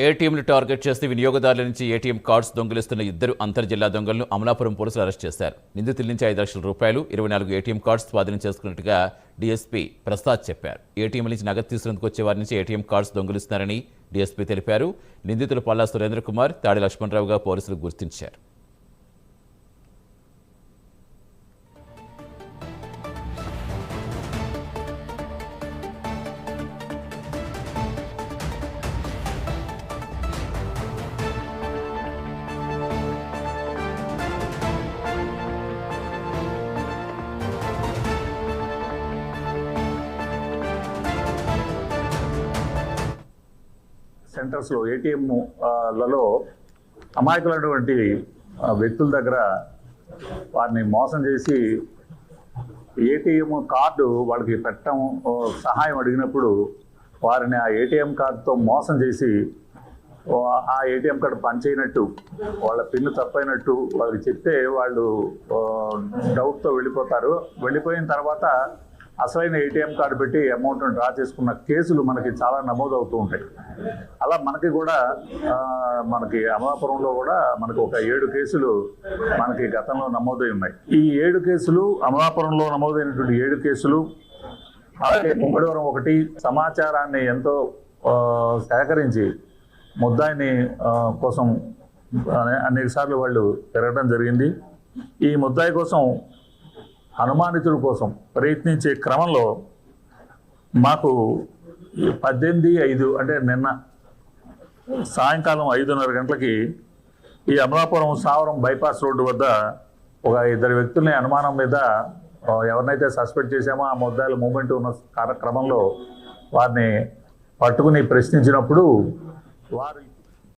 ఏటీఎంలు target చేసి వినియోగదారుల నుంచి ఏటీఎం కార్డ్స్ దొంగిలిస్తున్న ఇద్దరు అంతర్జిల్లా దొంగలను అమలాపురం పోలీసులు అరెస్ట్ చేశారు. నిందితుల నుంచి 5 లక్షల రూపాయలు, 24 ఏటీఎం కార్డ్స్ స్వాధీనం చేసుకున్నట్టుగా డీఎస్పీ ప్రసాద్ చెప్పారు. ఏటీఎం నుంచి నగదు తీసుకునేందుకు వచ్చే వారి నుంచి ఏటీఎం కార్డ్స్ దొంగిలిస్తున్నారని డీఎస్పీ తెలిపారు. నిందితులు పల్లా సురేంద్ర కుమార్, తాడి లక్ష్మణరావుగా పోలీసులు గుర్తించారు. సెంటర్స్లో ఏటీఎంలలో అమాయకులైనటువంటి వ్యక్తుల దగ్గర వారిని మోసం చేసి ఏటీఎం కార్డు వాళ్ళకి పెట్టడం సహాయం అడిగినప్పుడు వారిని ఆ ఏటీఎం కార్డుతో మోసం చేసి ఆ ఏటీఎం కార్డు పనిచేయనట్టు, వాళ్ళ పిన్ను తప్పైనట్టు వాళ్ళకి చెప్తే వాళ్ళు డౌట్తో వెళ్ళిపోతారు. వెళ్ళిపోయిన తర్వాత అసలైన ఏటీఎం కార్డు పెట్టి అమౌంట్ను డ్రా చేసుకున్న కేసులు మనకి చాలా నమోదవుతూ ఉంటాయి. అలా మనకి కూడా మనకి అమలాపురంలో కూడా మనకు ఒక 7 కేసులు మనకి గతంలో నమోదై ఉన్నాయి. ఈ 7 కేసులు అమలాపురంలో నమోదైనటువంటి 7 కేసులు, అలాగే కుమ్మడివరం ఒకటి సమాచారాన్ని ఎంతో సేకరించి ముద్దాయిని కోసం అనేక సార్లు వాళ్ళు తిరగడం జరిగింది. ఈ ముద్దాయి కోసం, అనుమానితుల కోసం ప్రయత్నించే క్రమంలో మాకు 18/5 అంటే నిన్న సాయంకాలం 5:30 గంటలకి ఈ అమలాపురం సావరం బైపాస్ రోడ్డు వద్ద ఒక 2 వ్యక్తుల్ని అనుమానం మీద ఎవరినైతే సస్పెక్ట్ చేశామో ఆ ముద్దాయిల మూమెంట్ ఉన్న క్రమంలో వారిని పట్టుకుని ప్రశ్నించినప్పుడు వారు